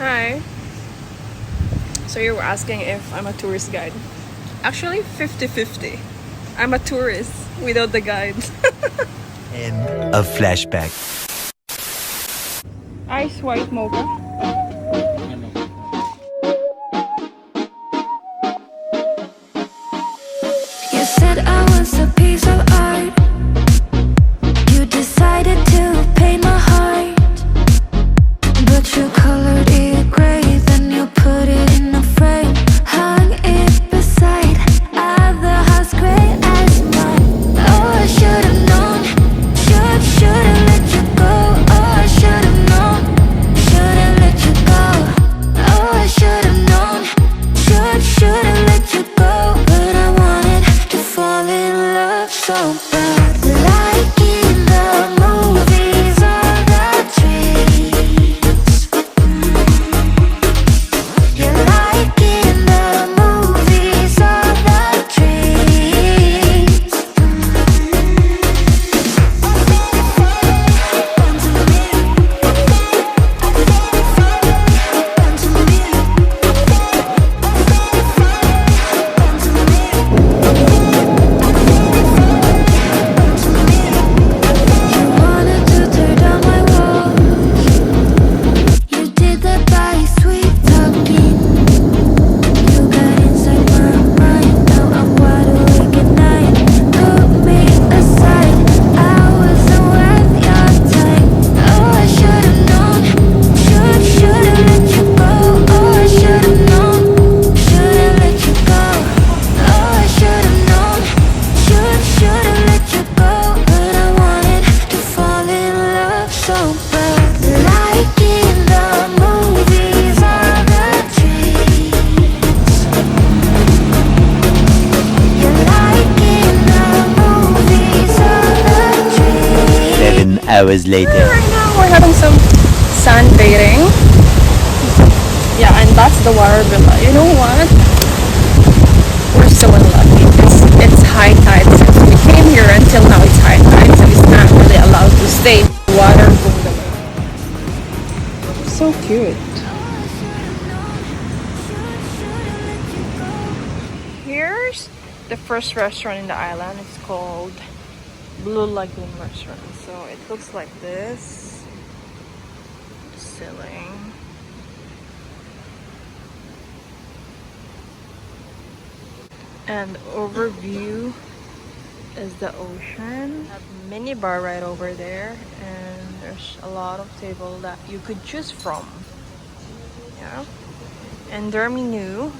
Hi. So you were asking if I'm a tourist guide. Actually, 50-50. I'm a tourist without the guide. End of flashback. Ice white mocha. You said I was a piece of art. You decided to paint my heart, but you colored it gray, then you put it in a frame, hung it beside other house gray as mine. Oh, I should've known, should've let you go. Oh, I should've known, should've let you go. Oh, I should've known, should've let you go. But I wanted to fall in love so bad. Like in the movies or the dreams. You're like in the movies or the dreams. You wanted to tear down my walls. You did that by sweet talking. You got inside my mind. Now I'm wide awake at night. Put me aside. I wasn't worth your time. Oh, I should've known. Should've let you go. Oh, I should've known. Should've let you go. Oh, I should've known. Should've let you go. But I wanted to fall in love so bad. Like in the movies or the dreams. You're like in the movies or the dreams. 7 hours later. Right now we're having some sunbathing. Yeah, and that's the water villa. You know what? We're so unlucky. It's high tide since we came here until now. It's high tide, so it's not really allowed to stay. Water bungalow. So cute. Here's the first restaurant in the island. It's called Blue Lagoon Restaurant. So it looks like this. Ceiling. And overview is the ocean. A mini bar right over there, and there's a lot of table that you could choose from. Yeah. And their menu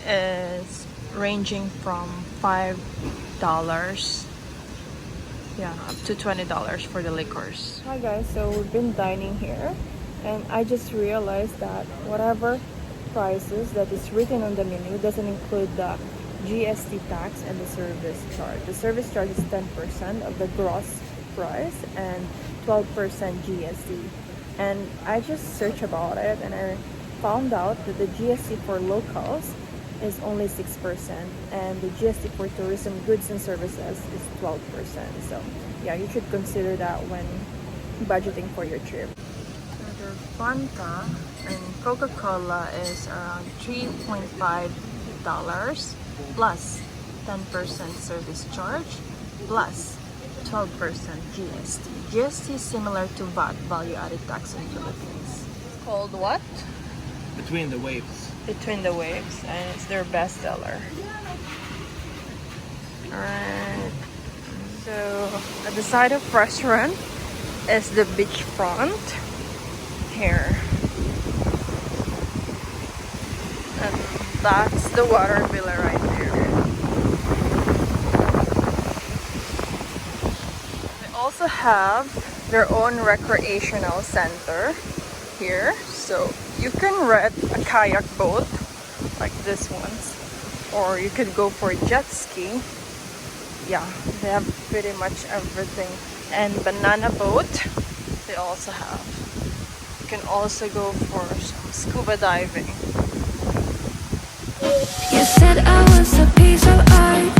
is ranging from $5, yeah, up to $20 for the liquors. Hi guys, so we've been dining here, and I just realized that whatever prices that is written on the menu doesn't include the GST tax and the service charge. The service charge is 10% of the gross price and 12% GST. And I just searched about it, and I found out that the GST for locals is only 6%, and the GST for tourism goods and services is 12%. So yeah, you should consider that when budgeting for your trip. Their Fanta and Coca-Cola is around $3.5 plus 10% service charge plus 12% GST. GST is similar to VAT, value added tax in Philippines. It's called what? Between the Waves. Between the Waves, and it's their best seller. Alright, so at the side of restaurant is the beachfront here, and that's the water villa right there. They also have their own recreational center here, so you can rent a kayak boat like this ones, or you could go for a jet ski. Yeah, they have pretty much everything. And banana boat they also have. You can also go for some scuba diving. You said I was a piece of art.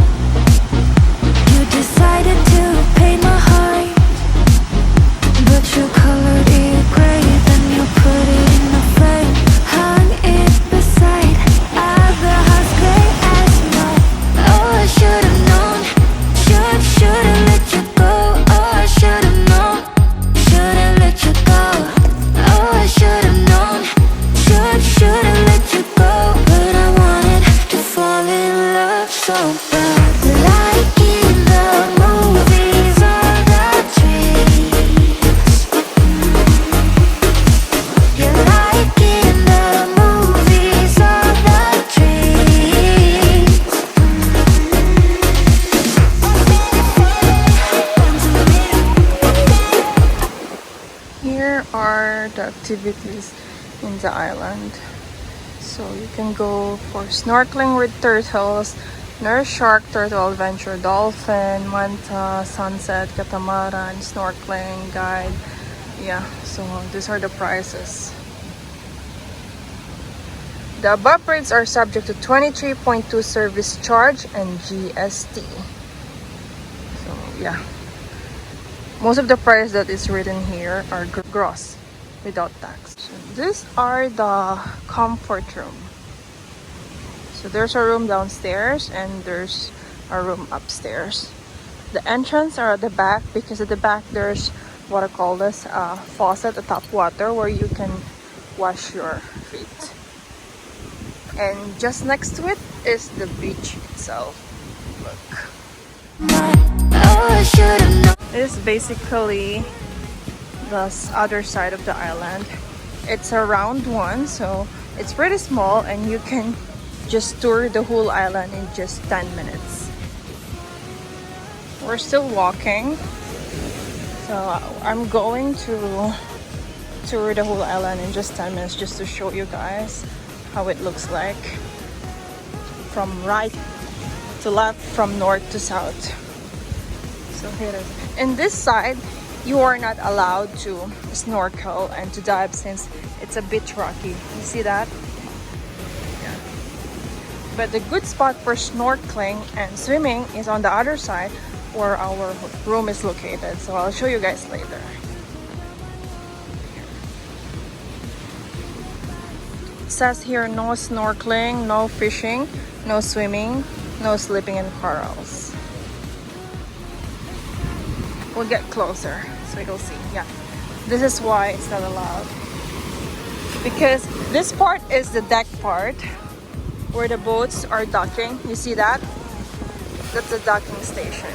You decided to paint my heart, but you colored it gray, then you put it activities in the island. So you can go for snorkeling with turtles, nurse shark, turtle adventure, dolphin, manta, sunset, catamaran, snorkeling, guide. Yeah, so these are the prices. The above rates are subject to 23.2 service charge and GST. So yeah, most of the price that is written here are gross, without tax. So these are the comfort room. So there's a room downstairs and there's a room upstairs. The entrance are at the back because at the back there's what I call this faucet, a tap water where you can wash your feet. And just next to it is the beach itself. Look. This is basically the other side of the island. It's a round one, so it's pretty small and you can just tour the whole island in just 10 minutes. We're still walking, so I'm going to tour the whole island in just 10 minutes just to show you guys how it looks like from right to left, from north to south. So here it is. In this side, you are not allowed to snorkel and to dive since it's a bit rocky. You see that? Yeah. But the good spot for snorkeling and swimming is on the other side where our room is located. So I'll show you guys later. It says here no snorkeling, no fishing, no swimming, no sleeping in corals. We'll get closer so you'll see. Yeah, this is why it's not allowed, because this part is the deck part where the boats are docking. You see that? That's the docking station.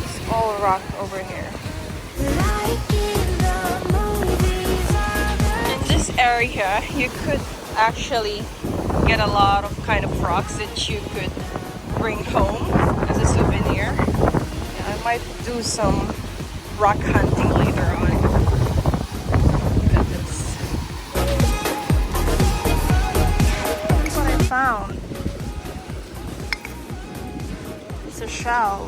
It's all rock over here. In this area you could actually get a lot of kind of rocks that you could bring home as a souvenir. Yeah, I might do some rock hunting later on. Look at this. That's what I found. It's a shell.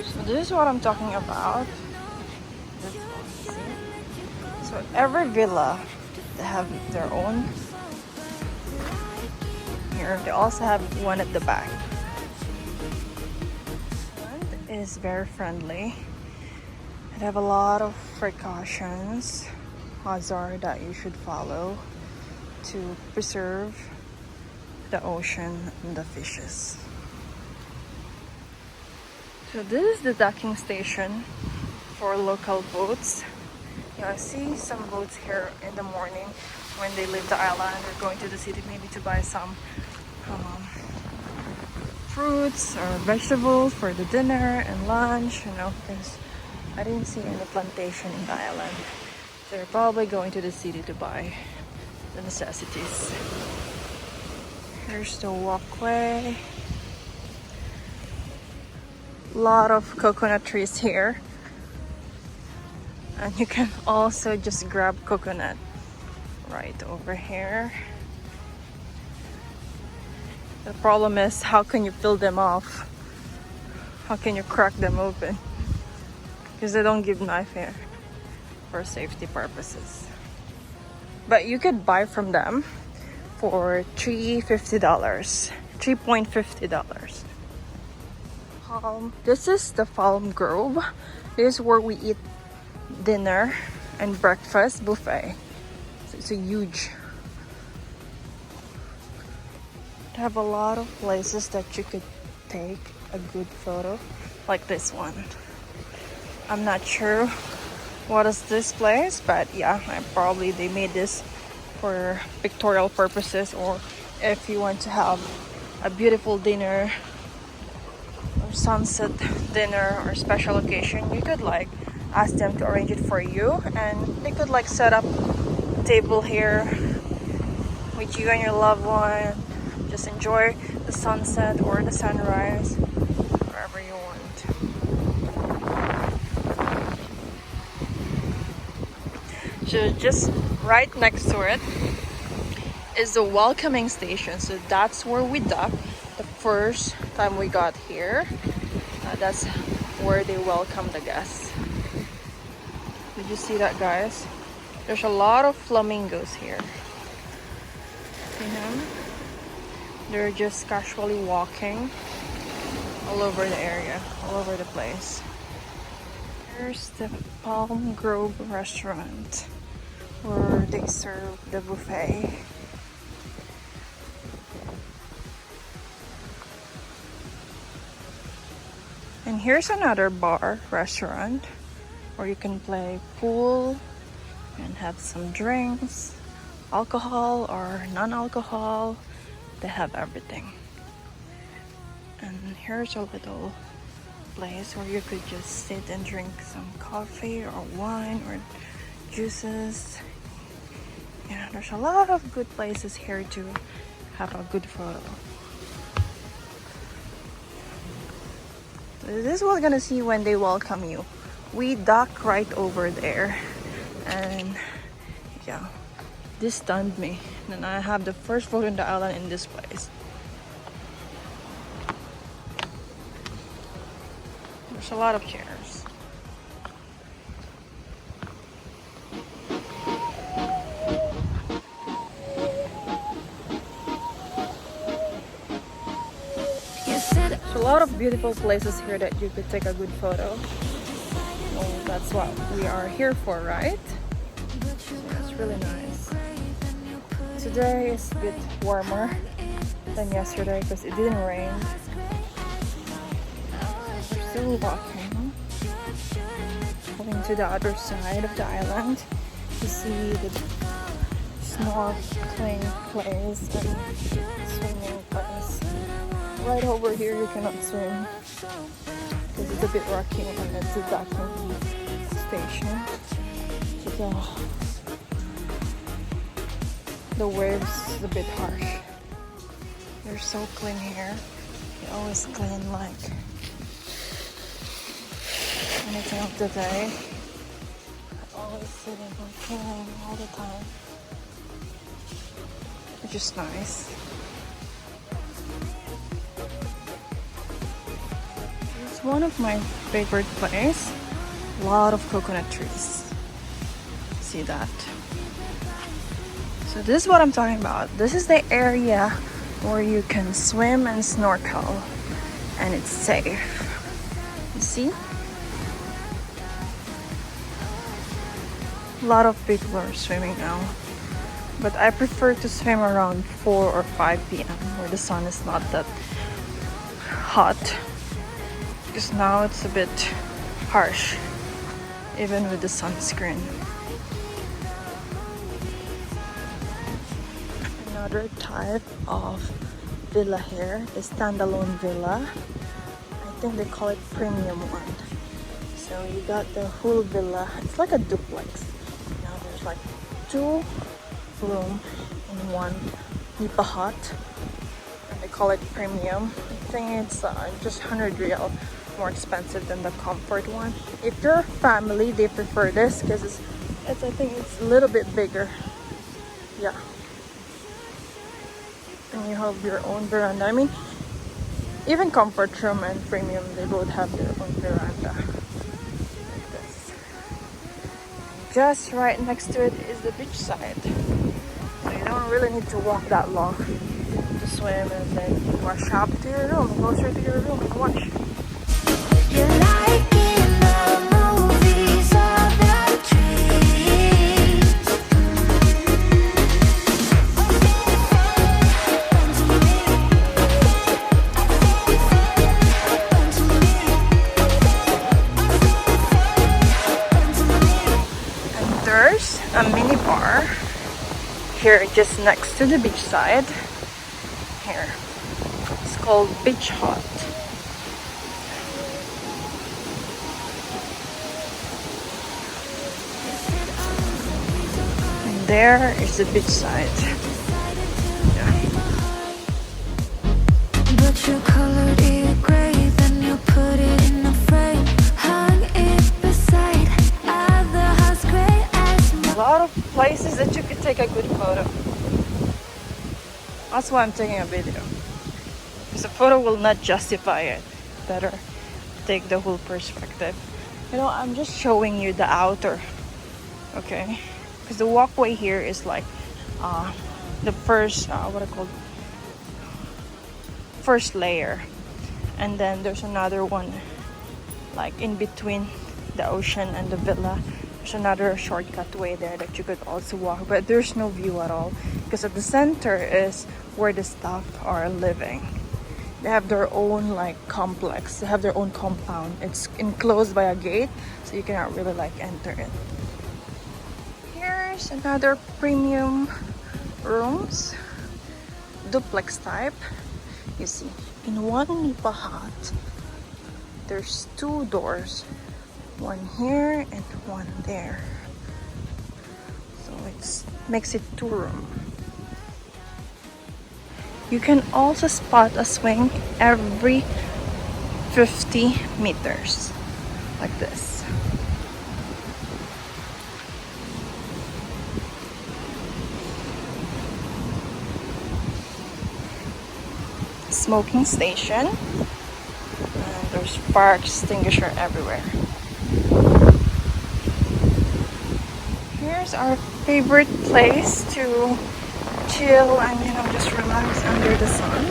So this is what I'm talking about. So every villa, they have their own. Here, they also have one at the back. It is very friendly. They have a lot of precautions, hazard that you should follow to preserve the ocean and the fishes. So this is the docking station for local boats. I see some boats here in the morning when they leave the island or going to the city, maybe to buy some fruits or vegetables for the dinner and lunch, you know, because I didn't see any plantation in the island. So they're probably going to the city to buy the necessities. Here's the walkway. A lot of coconut trees here. And you can also just grab coconut right over here. The problem is, how can you peel them off? How can you crack them open? Because they don't give knife here for safety purposes. But you could buy from them for $3.50. This is the Falm Grove. This is where we eat dinner and breakfast buffet. So it's a huge. They have a lot of places that you could take a good photo, like this one. I'm not sure what is this place, but yeah, probably they made this for pictorial purposes, or if you want to have a beautiful dinner or sunset dinner or special occasion, you could like ask them to arrange it for you, and they could like set up a table here with you and your loved one, Just enjoy the sunset or the sunrise wherever you want. So just right next to it is the welcoming station. So that's where we docked the first time we got here. That's where they welcome the guests. Did you see that, guys? There's a lot of flamingos here. See them? They're just casually walking all over the area, all over the place. Here's the Falm Grove restaurant where they serve the buffet. And here's another bar restaurant where you can play pool and have some drinks, alcohol or non-alcohol. They have everything. And here's a little place where you could just sit and drink some coffee or wine or juices. Yeah, there's a lot of good places here to have a good photo. So this is what we're gonna see when they welcome you. We dock right over there, and yeah, this stunned me. And I have the first photo in the island in this place. There's a lot of chairs. There's a lot of beautiful places here that you could take a good photo. Oh, that's what we are here for, right? It's really nice. Today is a bit warmer than yesterday because it didn't rain. We're still walking, going to the other side of the island to see the snorkeling place and swimming place. Right over here you cannot swim because it's a bit rocky and it's a docking station. So the waves is a bit harsh. They're so clean here. They always clean like any time of the day. Always sitting and cleaning all the time, which is nice. It's one of my favorite places. A lot of coconut trees. See that? So this is what I'm talking about. This is the area where you can swim and snorkel, and it's safe. You see? A lot of people are swimming now, but I prefer to swim around 4 or 5 p.m. where the sun is not that hot, because now it's a bit harsh even with the sunscreen. Another type of villa here is standalone villa. I think they call it premium one. So you got the whole villa. It's like a duplex. Now there's like 2 rooms in one nipa hut, and they call it premium. I think it's just 100 real more expensive than the comfort one. If you're a family, they prefer this because it's I think it's a little bit bigger. Yeah. And you have your own veranda. I mean, even comfort room and premium, they both have their own veranda. Like this. Just right next to it is the beach side. So you don't really need to walk that long to swim and then wash up to your room. Go straight to your room and wash. You're like in the movies of the trees. And there's a mini bar here just next to the beach side. Here. It's called Beach Hut. There is the beach side. Yeah. But you colored it gray, then you put it in a frame, hung it beside other house gray as A lot of places that you could take a good photo. That's why I'm taking a video. Because a photo will not justify it. Better take the whole perspective. You know, I'm just showing you the outer. Okay? Because the walkway here is like the first, what I call first layer. And then there's another one like in between the ocean and the villa. There's another shortcut way there that you could also walk, but there's no view at all because at the center is where the staff are living. They have their own like complex, they have their own compound. It's enclosed by a gate, so you cannot really like enter it. Here's another premium rooms, duplex type. You see, in one nipa hut, there's two doors. One here and one there. So it makes it 2 room. You can also spot a swing every 50 meters. Like this. Smoking station. And there's fire extinguisher everywhere. Here's our favorite place to chill and, you know, just relax under the sun.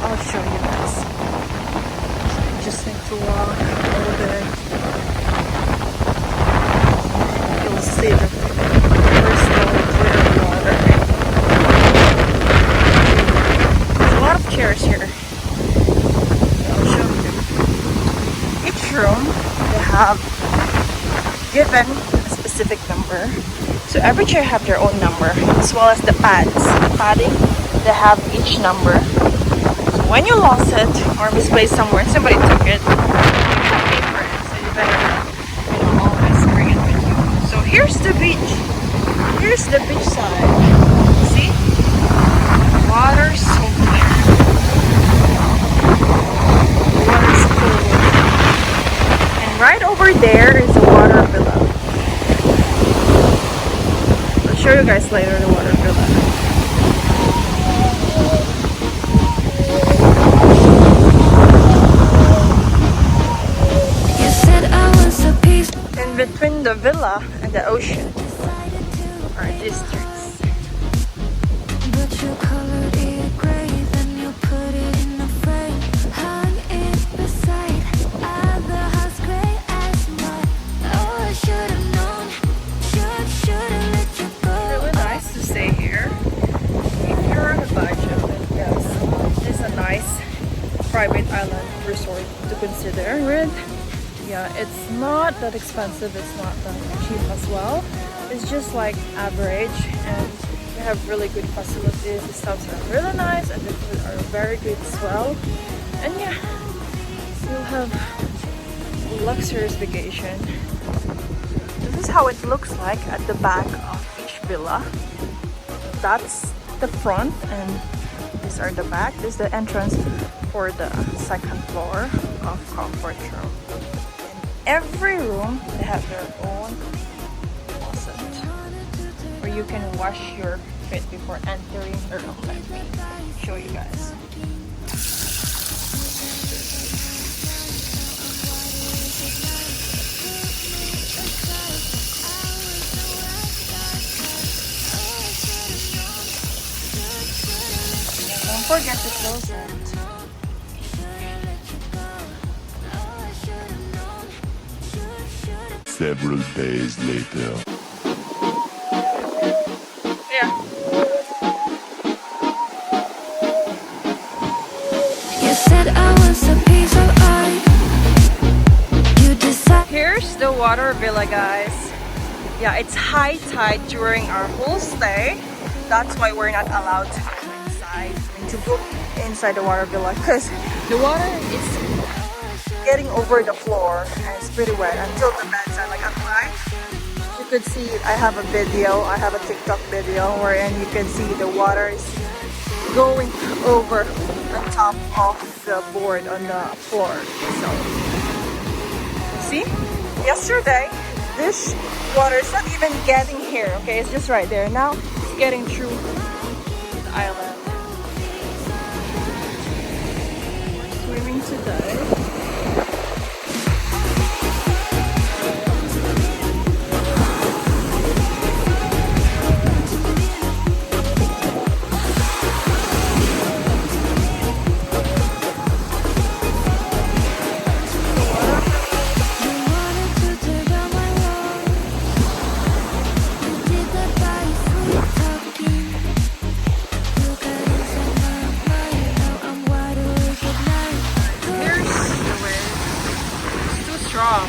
I'll show you this. You just need to walk a little bit. You'll see the crystal clear water. There's a lot of chairs here. I'll show you. Each room they have given a specific number, so every chair have their own number, as well as the pads. The padding, they have each number. So when you lost it or misplaced somewhere and somebody took it, you can't pay for it. So you better, you know, always bring it with you. So here's the beach. Here's the beach side. See? Water's so clear. The water's cool. And right over there is the water villa. I'll show you guys later the water villa. you said I was a piece. In between the villa and the ocean are districts. But you colored it gray, then you put it in a frame, hung it beside other house gray as mine. Oh, I should have known. Should've let you go. Really nice to stay here. If you're on a budget, then yes, it's a nice private island resort to consider with. Yeah, it's not that expensive, it's not that cheap as well. It's just like average, and they have really good facilities. The staffs are really nice and the food are very good as well. And yeah, you'll have a luxurious vacation. This is how it looks like at the back of each villa. That's the front and these are the back. This is the entrance for the second floor of comfort room. Every room they have their own faucet where you can wash your feet before entering the room. Let me show you guys. Don't forget to close it. Several days later. Yeah. You said I was a piece of art. You decided. Here's the water villa, guys. Yeah, it's high tide during our whole stay. That's why we're not allowed to go inside. I mean, to go inside the water villa because the water is getting over the floor and it's pretty wet until the beds are like up high. You could see I have a TikTok video wherein you can see the water is going over on top of the board on the floor. So, see? Yesterday, this water is not even getting here, okay? It's just right there. Now, it's getting through the island. We're swimming today.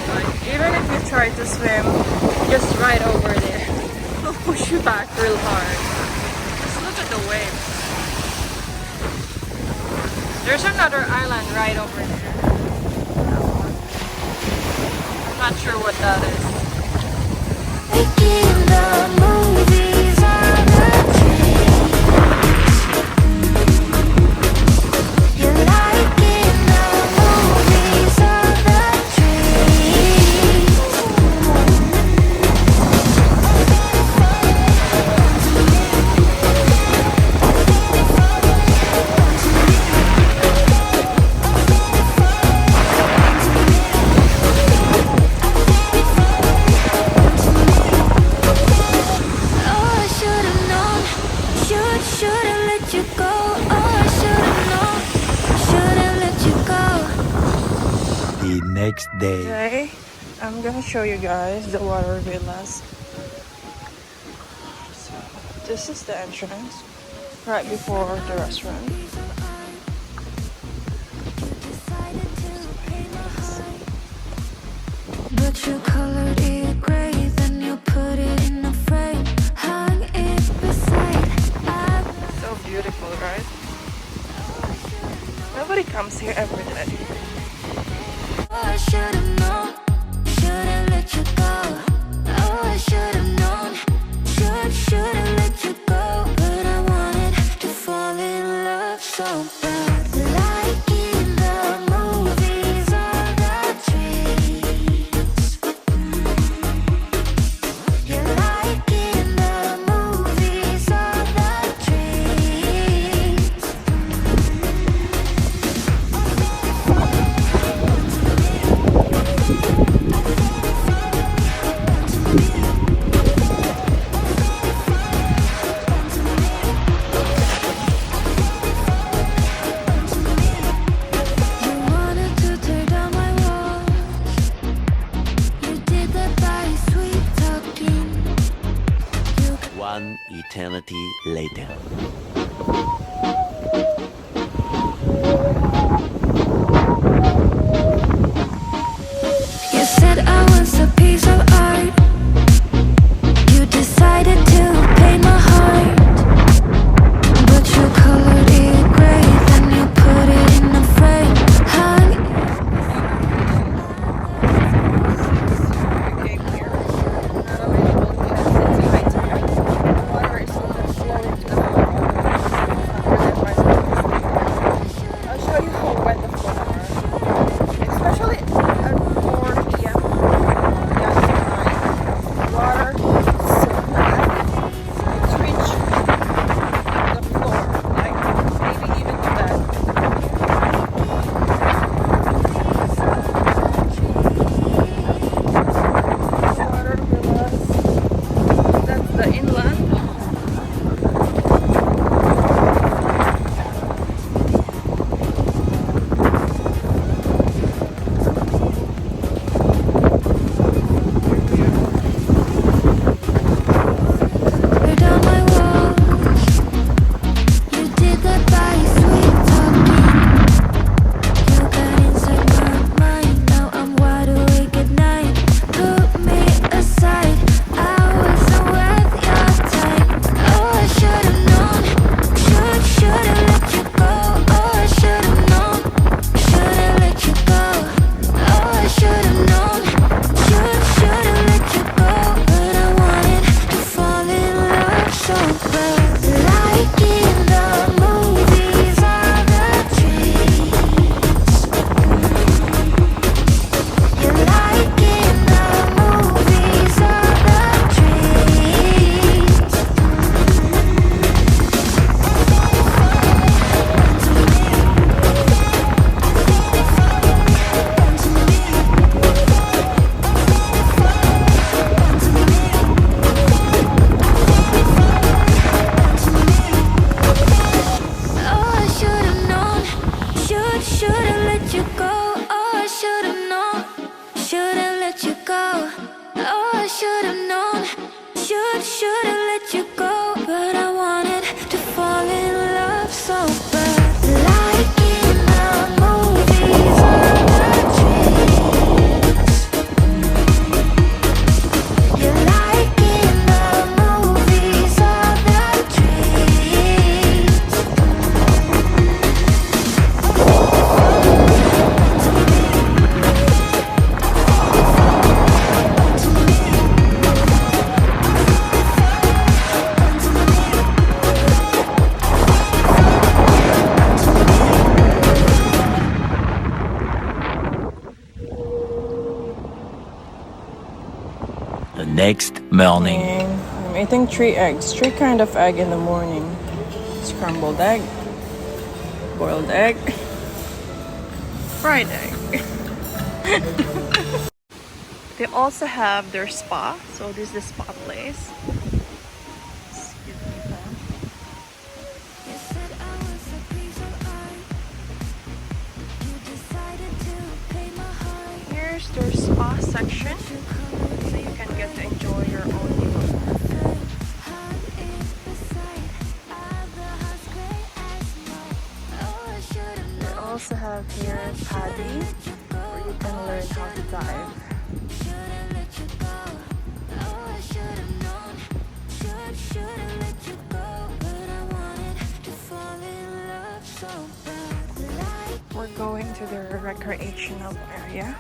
Like, even if you try to swim just right over there, it'll push you back real hard. Just look at the waves. There's another island right over there. I'm not sure what that is. Making the movies on the train. You're liking the movies on the train. Oh, I should've known. Should've let you go. Oh, I should've known. Should've let you go. The next day. Today, I'm gonna show you guys the water villas. So, this is the entrance, right before the restaurant. But you colored it gray, then you put it in a frame, hung it beside. So beautiful, right? Nobody comes here every day. Oh, I should've known, should've let you go. Oh, I should've known, should've let you go. But I wanted to fall in love so bad. Like in the movies on the trains. You're like in the movies on the trains. You wanted to tear down my walls. You did that by sweet talking. One eternity later. You said I was a piece of art. You decided to paint my heart. But you colored it gray, then you put it in a frame. Hung I came here. Not available because it's high tide. The water is flowing down. next morning. And I'm eating 3 eggs, 3 kind of egg in the morning. Scrambled egg, boiled egg, fried egg. They also have their spa, so this is the spa place. Excuse me, fam. You said I was a piece of art. You decided to pay my heart. Here's their spa section, so you can get to enjoy your own view. They also have here paddy, where you can learn how to dive. We're going to the recreational area.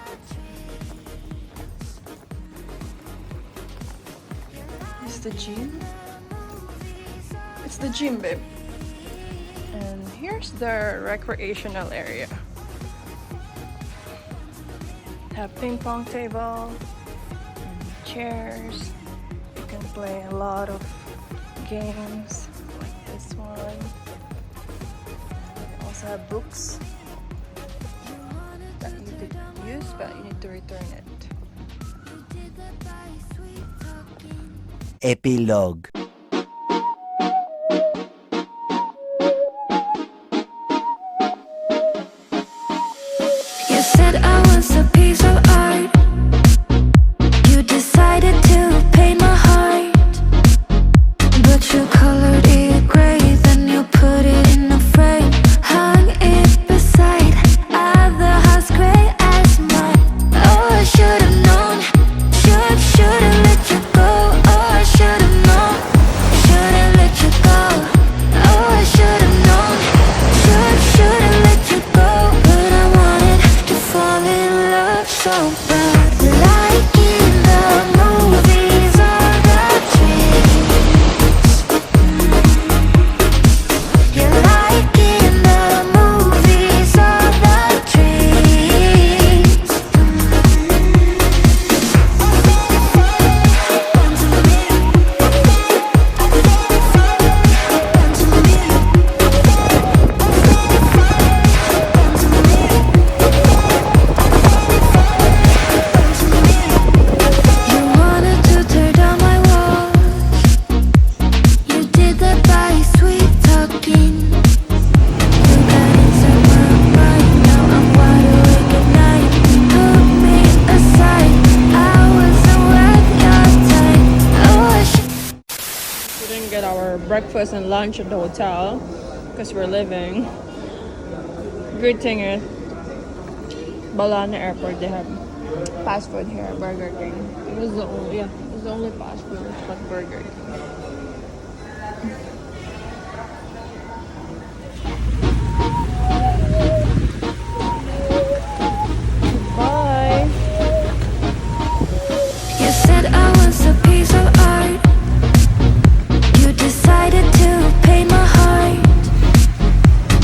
It's the gym. It's the gym, babe. And here's the recreational area. Have ping pong table, and chairs. You can play a lot of games like this one. They also have books that you could use, but you need to return it. Epilogue. You said I was a piece of art. You decided to paint my heart, but you colored it gray, then you put it in a frame, hung it beside other house gray as mine. Oh, I should've known, should've let you go. Oh, I should've known, should've let you go. Oh, I should've known, should've let you go. But I wanted to fall in love so bad, like in the movies or the dreams. You're like in the movies or the dreams. You wanted to tear down my walls. You did that by sweet talking. You got inside my mind. Now I'm wide awake at night. Put me aside. I wasn't worth your time. Oh, I should. We didn't get our breakfast and lunch at the hotel because we're leaving. Good thing is, Balana Airport, they have fast food here, Burger King. It was the only, it was the only fast food, but Burger King. Bye. You said I was a piece of art. You decided to paint my heart,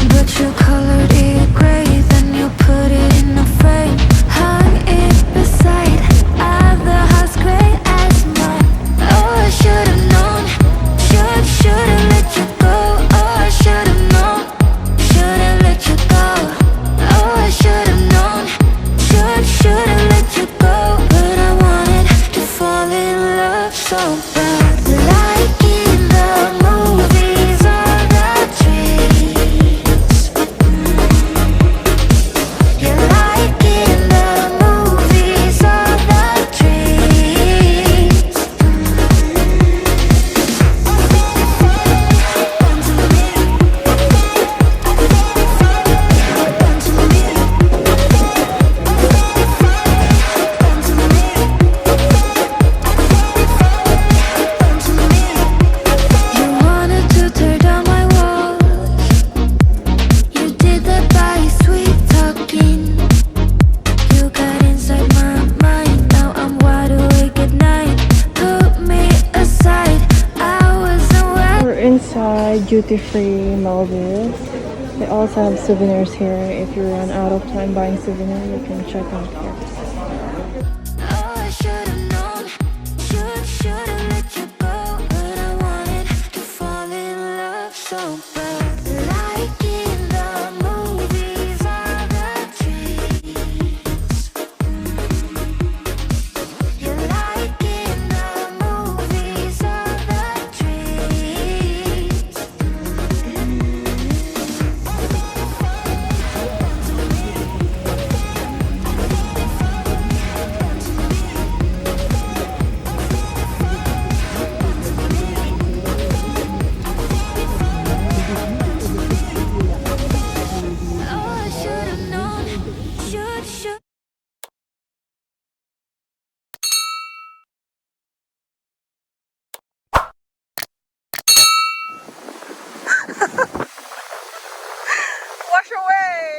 but you colored it gray, then you put it in a frame, hung it beside other house gray as mine. Oh, I should've known, should've let you go. Oh, I should've known, should've let you go. Oh, I should've known, should've let you go. But I wanted to fall in love so bad, like in the movies or the dreams. You're like in the movies or the dreams. You wanted to tear down my walls. You did that by sweet talking. You got inside my mind. Now I'm wide awake at night. Put me aside. I wasn't worth. We're inside duty-free Maldives. They also have souvenirs here. If you run out of time buying souvenirs, you can check out here. Oh, I should've known, Yay!